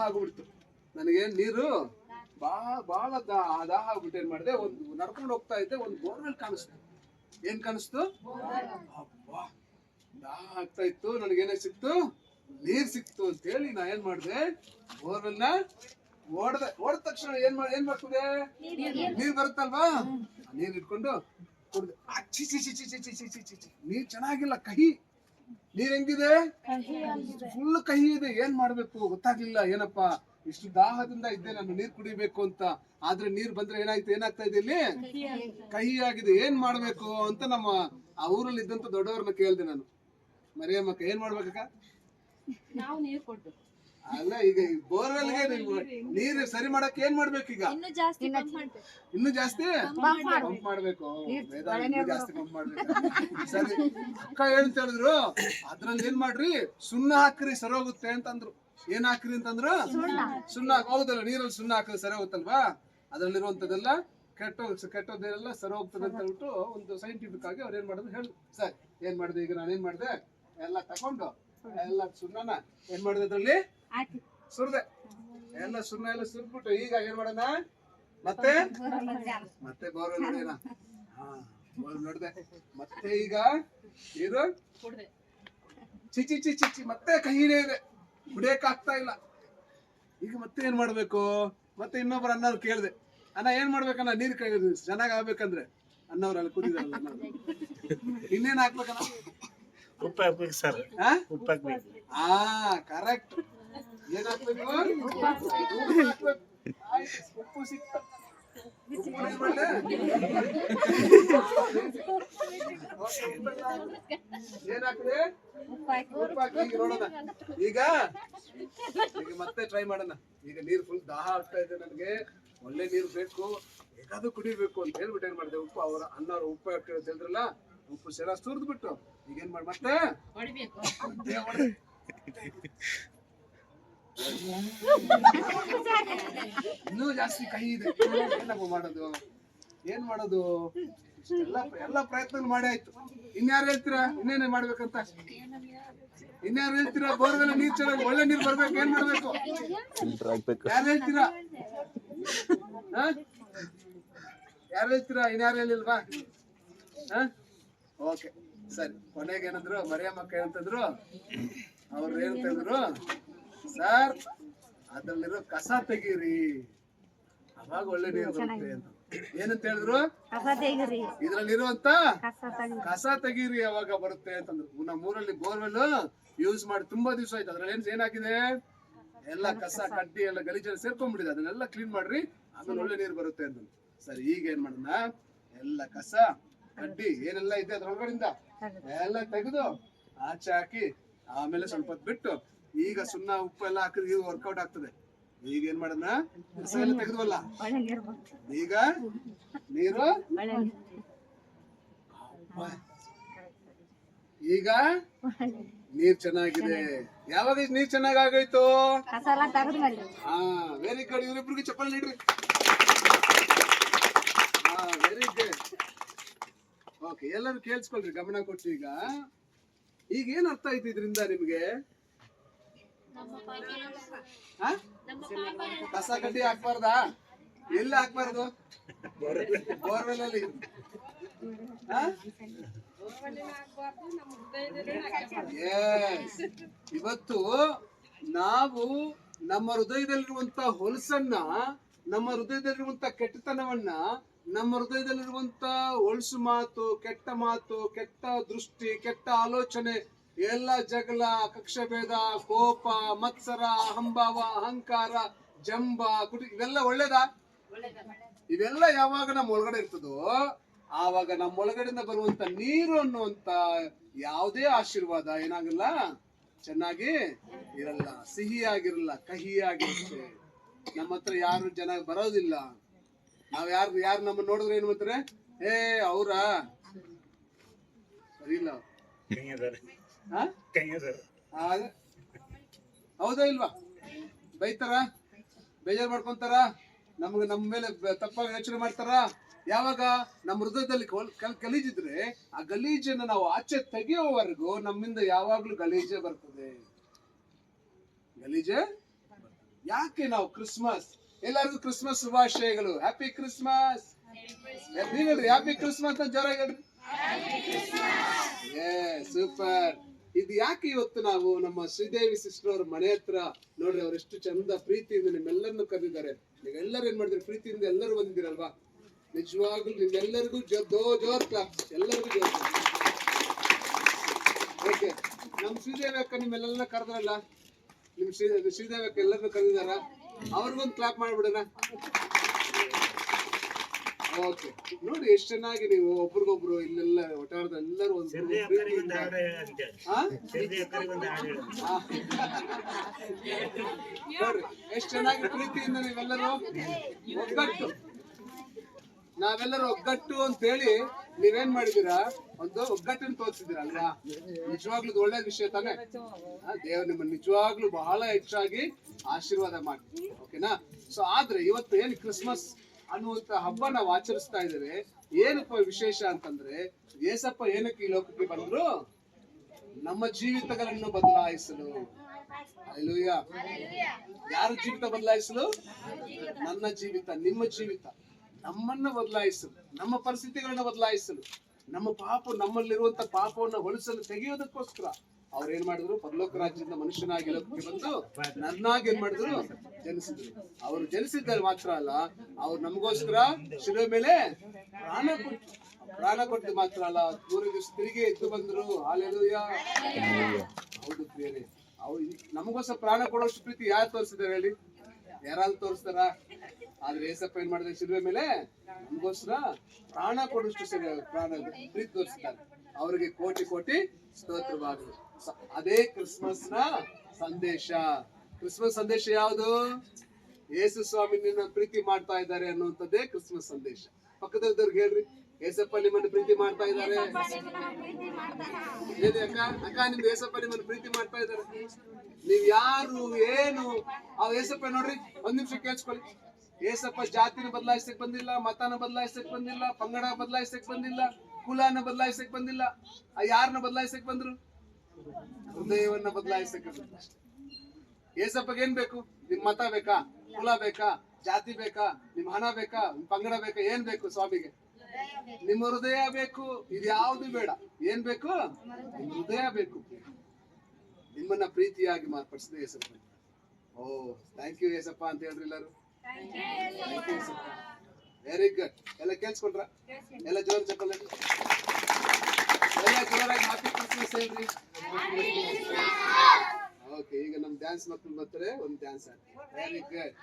ಆಗ್ಬಿಡ್ತು ನನಗೆ ನೀರು ಬಹಳ ದಾಹ ಆಗ್ಬಿಟ್ಟು ಏನ್ ಮಾಡಿದೆ, ಒಂದು ನಡ್ಕೊಂಡು ಹೋಗ್ತಾ ಇದ್ದೆ, ಒಂದು ಬೋರ್ವೆಲ್ ಕಾಣಿಸ್ತು. ಏನ್ ಕಾಣಿಸ್ತು? ಅಬ್ಬಾ, ದಾಹ ಆಗ್ತಾ ಇತ್ತು, ನನಗೇನೇ ಸಿಕ್ತು, ನೀರ್ ಸಿಕ್ತು ಅಂತ ಹೇಳಿ ನಾ ಏನ್ ಮಾಡಿದೆ, ಬೋರ್ವೆಲ್ನ ಓಡಿದ ತಕ್ಷಣ ಏನ್ ಬರ್ತದೆ, ನೀರ್ ಬರುತ್ತಲ್ವಾ, ನೀರ್ ಇಟ್ಕೊಂಡು ಕುಡ್ದೆ. ನೀರ್ ಚೆನ್ನಾಗಿಲ್ಲ, ಕಹಿ ನೀರ್. ಹೆಂಗಿದೆ? ಫುಲ್ ಕಹಿ ಇದೆ. ಏನ್ ಮಾಡ್ಬೇಕು ಗೊತ್ತಾಗ್ಲಿಲ್ಲ. ಏನಪ್ಪಾ ಇಷ್ಟು ದಾಹದಿಂದ ಇದ್ದೆ ನಾನು, ನೀರ್ ಕುಡಿಬೇಕು ಅಂತ. ಆದ್ರೆ ನೀರ್ ಬಂದ್ರೆ ಏನಾಗ್ತಾ ಇದೆ, ಇಲ್ಲಿ ಕಹಿ ಆಗಿದೆ. ಏನ್ ಮಾಡ್ಬೇಕು ಅಂತ ನಮ್ಮ ಆ ಊರಲ್ಲಿ ಇದ್ದಂತ ದೊಡ್ಡವ್ರನ್ನ ಕೇಳ್ದೆ ನಾನು. ಮರಿಯಮ್ಮಕ್ಕ, ಏನ್ ಮಾಡ್ಬೇಕಕ್ಕ? ನಾವು ನೀರ್ ಕೊಟ್ಟು ಅಲ್ಲ, ಈಗ ಬೋರ್ವೆಲ್ಗೆ ನೀರು ಸರಿ ಮಾಡಕ್ ಏನ್ ಮಾಡ್ಬೇಕೀಗ? ಇನ್ನು ಜಾಸ್ತಿ ಪಂಪ್ ಮಾಡ್ಬೇಕು. ಇನ್ನು ಜಾಸ್ತಿ ಪಂಪ್ ಮಾಡ್ಬೇಕು. ಸರಿ, ಅಕ್ಕ ಏನಂತ ಹೇಳಿದ್ರು, ಅದ್ರಲ್ಲಿ ಏನ್ ಮಾಡ್ರಿ, ಸುಣ್ಣ ಹಾಕ್ರಿ ಸರಿ ಹೋಗುತ್ತೆ ಅಂತಂದ್ರು. ಏನ್ ಹಾಕ್ರಿ ಅಂತಂದ್ರು? ಸುಣ್ಣ. ಹೌದಲ್ಲ, ನೀರಲ್ಲಿ ಸುಣ್ಣ ಹಾಕಿದ್ರೆ ಸರಿ ಹೋಗುತ್ತಲ್ವಾ? ಅದ್ರಲ್ಲಿರುವಂತದೆಲ್ಲ ಕೆಟ್ಟೋದೆಲ್ಲ ಸರಿ ಹೋಗ್ತದೆ ಅಂತ ಹೇಳ್ಬಿಟ್ಟು ಒಂದು ಸೈಂಟಿಫಿಕ್ ಆಗಿ ಅವ್ರು ಏನ್ ಮಾಡಿದ್ರು ಹೇಳಿ. ಸರಿ, ಏನ್ ಮಾಡಿದೆ, ಈಗ ನಾನೇನ್ ಮಾಡಿದೆ, ಎಲ್ಲ ತಗೊಂಡು ಎಲ್ಲ ಸುಣ್ಣನ ಏನ್ ಮಾಡಿದೆ, ಅದ್ರಲ್ಲಿ ಸುರ್ದೆ. ಎಲ್ಲ ಸುಣ್ಣ ಎಲ್ಲ ಸುರ್ದ್ಬಿಟ್ಟು ಈಗ ಏನ್ ಮಾಡೋಣ, ಮತ್ತೆ ಬೋರ್ವೆಲ್ ನೋಡೋಣ. ಬೋರ್ವೆಲ್ ನೋಡ್ದೆ, ಮತ್ತೆ ಈಗ ನೀರು ಚಿಚಿ ಮತ್ತೆ ಕಹಿನೇ ಇದೆ, ಕುಡಿಯಕ್ ಆಗ್ತಾ ಇಲ್ಲ. ಈಗ ಮತ್ತೆ ಏನ್ ಮಾಡ್ಬೇಕು? ಮತ್ತೆ ಇನ್ನೊಬ್ರು ಅಣ್ಣವ್ರು ಕೇಳ್ದೆ, ಅಣ್ಣ ಏನ್ ಮಾಡ್ಬೇಕಣ್ಣ, ನೀರ್ ಚೆನ್ನಾಗ್ ಆಗ್ಬೇಕಂದ್ರೆ? ಅಣ್ಣವ್ರು ಅಲ್ಲಿ ಕೂತಿದಾರಲ್ಲ, ಇನ್ನೇನ್ ಹಾಕ್ಬೇಕಣ್ಣ? ಉಪ್ಪು ಹಾಕ್ಬೇಕು ಸರ್. ಉಪ್ಪು ಹಾಕ್ಬೇಕು. ಕರೆಕ್ಟ್. ಏನ್ ಹಾಕ್ಬೇಕು? ಉಪ್ಪು ಸಿಕ್ತ. ಏನ್ ಹಾಕಿದೆ? ಉಪ್ಪು ಹಾಕಿ ಈಗ ನೋಡೋಣ. ಈಗ ಮತ್ತೆ ಟ್ರೈ ಮಾಡೋಣ. ಈಗ ನೀರ್ ಫುಲ್ ದಾಹ ಆಗ್ತಾ ಇದೆ ನನಗೆ, ಒಳ್ಳೆ ನೀರು ಬೇಕು, ಹೇಗಾದ್ರೂ ಕುಡಿಬೇಕು ಅಂತ ಹೇಳ್ಬಿಟ್ಟು ಏನ್ ಮಾಡಿದೆ, ಉಪ್ಪು ಅವ್ರ ಅಣ್ಣವ್ರು ಉಪ್ಪು ಹೇಳಿದ್ರಲ್ಲ, ಉಪ್ಪು ಸೆರ ಸುರಿದ್ ಬಿಟ್ಟು ಈಗ ಏನ್ ಮಾಡಿ ಮತ್ತೆ ಇನ್ನೂ ಜಾಸ್ತಿ ಕಹಿ ಇದೆ. ಏನಪ್ಪ ಮಾಡೋದು, ಏನ್ ಮಾಡೋದು? ಎಲ್ಲ ಪ್ರಯತ್ನ ಮಾಡಿ ಆಯ್ತು. ಇನ್ಯಾರು ಹೇಳ್ತೀರಾ ಇನ್ನೇನೇ ಮಾಡ್ಬೇಕಂತ? ಇನ್ಯಾರು ಹೇಳ್ತೀರಾ? ಬೋರ್ವೆಲ್ ನೀರ್ ಚೆನ್ನಾಗಿ ಒಳ್ಳೆ ನೀರ್ ಬರ್ಬೇಕು, ಏನ್ ಮಾಡ್ಬೇಕು? ಯಾರು ಹೇಳ್ತೀರಾ? ಯಾರು ಹೇಳ್ತೀರಾ? ಇನ್ಯಾರು ಹೇಳಿಲ್ವಾ? ಓಕೆ, ಸರಿ. ಕೊನೆಗೆ ಏನಂದ್ರು, ಮರಿಯಮ್ಮಕ್ಕ ಏನಂತಂದ್ರು, ಅವ್ರು ಏನಂತಂದ್ರು, ಸರ್ ಅದ್ರಲ್ಲಿರೋ ಕಸ ತೆಗೀರಿ, ಅವಾಗ ಒಳ್ಳೆ ನೀರು ಬರುತ್ತೆ ಅಂತ. ಏನಂತ ಹೇಳಿದ್ರು? ಇದ್ರಲ್ಲಿರುವಂತ ಕಸ ತೆಗೀರಿ, ಅವಾಗ ಬರುತ್ತೆ ಅಂತಂದ್ರು. ನಮ್ಮೂರಲ್ಲಿ ಬೋರ್ವೆಲ್ ಯೂಸ್ ಮಾಡಿ ತುಂಬಾ ದಿವಸ ಆಯ್ತು. ಅದ್ರಲ್ಲಿ ಏನಾಗಿದೆ, ಎಲ್ಲ ಕಸ ಕಡ್ಡಿ ಎಲ್ಲ ಗಲೀಜೆಲ್ಲ ಸೇರ್ಕೊಂಡ್ಬಿಟ್ಟಿದೆ. ಅದನ್ನೆಲ್ಲ ಕ್ಲೀನ್ ಮಾಡ್ರಿ, ಆಮೇಲೆ ಒಳ್ಳೆ ನೀರು ಬರುತ್ತೆ ಅಂತ. ಸರಿ, ಈಗ ಏನ್ ಮಾಡೋಣ, ಎಲ್ಲ ಕಸ ಕಡ್ಡಿ ಏನೆಲ್ಲ ಇದೆ ಅದ್ರೊಳಗಡೆಯಿಂದ ಎಲ್ಲ ತೆಗೆದು ಆಚೆ ಹಾಕಿ, ಆಮೇಲೆ ಸ್ವಲ್ಪ ಹೊತ್ತು ಬಿಟ್ಟು ಈಗ ಸುಣ್ಣ ಉಪ್ಪು ಎಲ್ಲ ಹಾಕಿದ್ರೆ ವರ್ಕೌಟ್ ಆಗ್ತದೆ. ಈಗ ಏನ್ ಮಾಡೋಣ, ಕಸ ಎಲ್ಲ ತೆಗೆದ್ವಲ್ಲ, ಈಗ ನೀರು ಈಗ ನೀರ್ ಚೆನ್ನಾಗಿದೆ. ಯಾವಾಗ ನೀರ್ ಚೆನ್ನಾಗ್ ಆಗೋಯ್ತು? Very good. ಇವರಿಬ್ರಿಗೆ ಚಪ್ಪಲ್ ನೀಡ್ರಿ. Very good. ಓಕೆ, ಎಲ್ಲರೂ ಕೇಳಿಸ್ಕೊಳ್ರಿ, ಗಮನ ಕೊಟ್ಟು. ಈಗ ಏನ್ ಅರ್ಥ ಆಯ್ತು ಇದರಿಂದ ನಿಮ್ಗೆ? ಕಸ ಕಡ್ಡಿ ಹಾಕ್ಬಾರ್ದಾ? ಎಲ್ಲಿ ಹಾಕ್ಬಾರ್ದು? ಬೋರ್ವೆಲ್ ಅಲ್ಲಿ. ಇವತ್ತು ನಾವು ನಮ್ಮ ಹೃದಯದಲ್ಲಿರುವಂತ ಹೊಲಸನ್ನ, ನಮ್ಮ ಹೃದಯದಲ್ಲಿರುವಂತ ಕೆಟ್ಟತನವನ್ನ, ನಮ್ಮ ಹೃದಯದಲ್ಲಿರುವಂತ ಹೊಲಸು ಮಾತು, ಕೆಟ್ಟ ದೃಷ್ಟಿ, ಕೆಟ್ಟ ಆಲೋಚನೆ, ಎಲ್ಲ ಜಗಳ, ಕಕ್ಷಭೇದ, ಕೋಪ, ಮತ್ಸರ, ಅಹಂಭಾವ, ಅಹಂಕಾರ, ಜಂಬ, ಇವೆಲ್ಲ ಒಳ್ಳೇದಾ? ಇವೆಲ್ಲ ಯಾವಾಗ ನಮ್ಮ ಒಳಗಡೆ ಇರ್ತದೋ ಆವಾಗ ನಮ್ಮ ಒಳಗಡೆಯಿಂದ ಬರುವಂತ ನೀರು ಅನ್ನುವಂತ ಯಾವುದೇ ಆಶೀರ್ವಾದ ಏನಾಗಲ್ಲ, ಚೆನ್ನಾಗಿ ಇರಲ್ಲ, ಸಿಹಿಯಾಗಿರಲ್ಲ, ಕಹಿಯಾಗಿರುತ್ತೆ. ನಮ್ಮ ಹತ್ರ ಯಾರು ಜನ ಬರೋದಿಲ್ಲ. ನಾವ್ ಯಾರು ನಮ್ಮ ನೋಡಿದ್ರೆ ಏನ್ ಮಾಡ್ತಾರೆ, ಅವ್ರ ಸರಿ ಇಲ್ಲ, ಹೌದಾ ಇಲ್ವಾ? ಬೈತಾರ, ಬೇಜಾರ್ ಮಾಡ್ಕೊಂತಾರ, ನಮ್ಮ ಮೇಲೆ ತಪ್ಪಾಗಿ ಯೋಚನೆ ಮಾಡ್ತಾರ. ಯಾವಾಗ ನಮ್ಮ ಹೃದಯದಲ್ಲಿ ಗಲೀಜಿದ್ರೆ ಆ ಗಲೀಜನ್ನು ನಾವು ಆಚೆ ತೆಗೆಯುವವರೆಗೂ ನಮ್ಮಿಂದ ಯಾವಾಗ್ಲೂ ಗಲೀಜೆ ಬರ್ತದೆ. ಯಾಕೆ ನಾವು ಕ್ರಿಸ್ಮಸ್, ಎಲ್ಲರಿಗೂ ಕ್ರಿಸ್ಮಸ್ ಶುಭಾಶಯಗಳು, ಹ್ಯಾಪಿ ಕ್ರಿಸ್ಮಸ್. ನೀವ್ ಹೇಳ್ರಿ ಹ್ಯಾಪಿ ಕ್ರಿಸ್ಮಸ್ ಅಂತ ಜೋರಾಗಿ ಹೇಳ್ರಿ. ಸೂಪರ್. ಇದು ಯಾಕೆ ಇವತ್ತು ನಾವು ನಮ್ಮ ಶ್ರೀದೇವಿ ಸಿಸ್ಟರ್ ಅವ್ರ ಮನೆ ಹತ್ರ ನೋಡ್ರಿ, ಅವ್ರು ಎಷ್ಟು ಚಂದ ಪ್ರೀತಿಯಿಂದ ನಿಮ್ಮೆಲ್ಲರನ್ನು ಕರೆದಿದ್ದಾರೆ. ನೀವೆಲ್ಲರೂ ಏನ್ ಮಾಡಿದ್ರಿ, ಪ್ರೀತಿಯಿಂದ ಎಲ್ಲರೂ ಬಂದಿದ್ದೀರಲ್ವಾ? ನಿಜವಾಗ್ಲೂ ನಿಮ್ಮೆಲ್ಲರಿಗೂ ಜೋರ್ ಕ್ಲಾಪ್, ಎಲ್ಲರಿಗೂ ಜೋರ್. ಓಕೆ, ನಮ್ ಶ್ರೀದೇವಿ ಅಕ್ಕ ನಿಮ್ಮೆಲ್ಲ ಕರೆದ್ರಲ್ಲ, ನಿಮ್ ಶ್ರೀದೇವಿ ಅಕ್ಕ ಎಲ್ಲರನ್ನು ಕರೆದಿದಾರ, ಅವ್ರಿಗೊಂದು ಕ್ಲಾಪ್ ಮಾಡ್ಬಿಡೋಣ. ಓಕೆ, ನೋಡಿ ಎಷ್ಟು ಚೆನ್ನಾಗಿ ನೀವು ಒಬ್ರಿಗೊಬ್ರು ಇಲ್ಲೆಲ್ಲ ಒಟ್ಟಾರದ ಎಲ್ಲರೂ ಒಂದು ನೋಡ್ರಿ ಎಷ್ಟು ಚೆನ್ನಾಗಿ ಪ್ರೀತಿಯಿಂದ ನೀವೆಲ್ಲರೂ ಒಗ್ಗಟ್ಟು, ನಾವೆಲ್ಲರೂ ಒಗ್ಗಟ್ಟು ಅಂತ ಹೇಳಿ ನೀವೇನ್ ಮಾಡಿದೀರಾ, ಒಂದು ಒಗ್ಗಟ್ಟನ್ನು ತೋರಿಸಿದೀರ ಅಲ್ವಾ? ನಿಜವಾಗ್ಲೂ ಒಳ್ಳೆ ವಿಷಯ ತಾನೆ. ದೇವ್ರು ನಿಮ್ಮನ್ನ ನಿಜವಾಗ್ಲೂ ಬಹಳ ಹೆಚ್ಚಾಗಿ ಆಶೀರ್ವಾದ ಮಾಡಿ, ಓಕೆನಾ? ಸೊ ಆದ್ರೆ ಇವತ್ತು ಏನ್ ಕ್ರಿಸ್ಮಸ್ ಅನ್ನುವಂತ ಹಬ್ಬ ನಾವು ಆಚರಿಸ್ತಾ ಇದ್ದೇವೆ. ಏನಪ್ಪ ವಿಶೇಷ ಅಂತಂದ್ರೆ, ಏಸಪ್ಪ ಏನಕ್ಕೆ ಈ ಲೋಕಕ್ಕೆ ಬಂದ್ರು? ನಮ್ಮ ಜೀವಿತಗಳನ್ನು ಬದಲಾಯಿಸಲು. ಹಲ್ಲೆಲೂಯಾ. ಯಾರ ಜೀವಿತ ಬದಲಾಯಿಸಲು? ನನ್ನ ಜೀವಿತ, ನಿಮ್ಮ ಜೀವಿತ, ನಮ್ಮನ್ನ ಬದಲಾಯಿಸಲು, ನಮ್ಮ ಪರಿಸ್ಥಿತಿಗಳನ್ನ ಬದಲಾಯಿಸಲು, ನಮ್ಮ ನಮ್ಮಲ್ಲಿರುವಂತ ಪಾಪವನ್ನು ಹೊಳಿಸಲು, ತೆಗೆಯೋದಕ್ಕೋಸ್ಕರ ಅವ್ರು ಏನ್ ಮಾಡಿದ್ರು? ಪರಲೋಕ ರಾಜ್ಯದಿಂದ ಮನುಷ್ಯನಾಗಿ ಲೋಕಕ್ಕೆ ಬಂದು ನನ್ನಾಗಿ ಏನ್ ಮಾಡಿದ್ರು? ಜನಿಸಿದ್ರು. ಅವರು ಜನಿಸಿದ್ದಾರೆ ಮಾತ್ರ ಅಲ್ಲ, ಅವ್ರು ನಮಗೋಸ್ಕರ ಶಿಲುಬೆ ಮೇಲೆ ಪ್ರಾಣ ಕೊಟ್ಟು ಮಾತ್ರ ಅಲ್ಲ, 3 ದಿವಸ ತಿರುಗಿ ಎದ್ದು ಬಂದ್ರು. ಹಲ್ಲೆಲೂಯಾ. ಹೌದು ಪ್ರಿಯರೇ, ಅವ್ರು ನಮಗೋಸ್ಕರ ಪ್ರಾಣ ಕೊಡೋಷ್ಟು ಪ್ರೀತಿ ಯಾರು ತೋರಿಸಿದಾರೆ ಹೇಳಿ? ಯಾರಾದ್ರೂ ತೋರಿಸ್ತಾರ? ಆದ್ರೆ ಏಸಪ್ಪ ಏನ್ ಮಾಡಿದ್ರೆ, ಶಿಲುಬೆ ಮೇಲೆ ನಮಗೋಸ್ಕರ ಪ್ರಾಣ ಕೊಡೋಷ್ಟು ಪ್ರೀತಿ ತೋರಿಸ್ತಾರೆ. ಅವರಿಗೆ ಕೋಟಿ ಕೋಟಿ ಸ್ತೋತ್ರವಾಗಲಿ. ಅದೇ ಕ್ರಿಸ್ಮಸ್ ನ ಸಂದೇಶ. ಕ್ರಿಸ್ಮಸ್ ಸಂದೇಶ ಯಾವುದು? ಯೇಸು ಸ್ವಾಮಿ ನಿನ್ನ ಪ್ರೀತಿ ಮಾಡ್ತಾ ಇದ್ದಾರೆ ಅನ್ನುವಂಥದ್ದೇ ಕ್ರಿಸ್ಮಸ್ ಸಂದೇಶ. ಪಕ್ಕದವ್ರಿಗೆ ಹೇಳ್ರಿ, ಏಸಪ್ಪ ನಿಮ್ಮನ್ನು ಪ್ರೀತಿ ಮಾಡ್ತಾ ಇದ್ದಾರೆ. ಅಕ್ಕ ನಿಮ್ದು ಏಸಪ್ಪ ನಿಮ್ಮನ್ನು ಪ್ರೀತಿ ಮಾಡ್ತಾ ಇದ್ದಾರೆ. ನೀವ್ ಯಾರು ಏನು ಆ ಏಸಪ್ಪ ನೋಡ್ರಿ, ಒಂದ್ ನಿಮಿಷ ಕೇಳಿಸ್ಕೊಳ್ಳಿ. ಏಸಪ್ಪ ಜಾತಿನ ಬದಲಾಯಿಸಕ್ ಬಂದಿಲ್ಲ, ಮತನ ಬದಲಾಯಿಸಕ್ ಬಂದಿಲ್ಲ, ಪಂಗಡ ಬದಲಾಯಿಸಕ್ ಬಂದಿಲ್ಲ, ಕುಲನ ಬದಲಾಯಿಸಕ್ ಬಂದಿಲ್ಲ. ಯಾರನ್ನ ಬದಲಾಯಿಸಕ್ ಬಂದ್ರು? ಹೃದಯವನ್ನ ಬದಲಾಯಿಸಕ್ ಬಂದ್ರು. ಏಸಪ್ಪಗೆ ಏನ್ ಬೇಕು? ನಿಮ್ ಮತ ಬೇಕಾ? ಕುಲ ಬೇಕಾ? ಜಾತಿ ಬೇಕಾ? ನಿಮ್ ಹಣ ಬೇಕಾ? ನಿಮ್ ಪಂಗಡ ಬೇಕಾ? ಏನ್ ಬೇಕು ಸ್ವಾಮಿಗೆ? ನಿಮ್ಮ ಹೃದಯ ಬೇಕು. ಇದು ಯಾವ್ದು ಬೇಡ. ಏನ್ ಬೇಕು? ನಿಮ್ ಹೃದಯ ಬೇಕು. ನಿಮ್ಮನ್ನ ಪ್ರೀತಿಯಾಗಿ ಮಾರ್ಪಡಿಸಿದ ಏಸಪ್ಪ. ಓ ಥ್ಯಾಂಕ್ ಯು ಏಸಪ್ಪ ಅಂತ ಹೇಳ್ರಿ ಎಲ್ಲರೂ. Very good. ಎಲ್ಲ ಕೇಳಿಸ್ಕೊಂಡ್ರ? ಎಲ್ಲ ಜೋರ್ ಚಪ್ಪಲ್ ಎಲ್ಲ ಜೋರಾಗಿ ಹ್ಯಾಪಿ ಕ್ರಿಸ್ಮಸ್ ಹೇಳ್ರಿ. ಓಕೆ, ಈಗ ನಮ್ ಡ್ಯಾನ್ಸ್ ಮಕ್ಕಳು ಬರ್ತಾರೆ, ಒಂದು ಡ್ಯಾನ್ಸ್ ಆಡ್ತೀವಿ. Very good.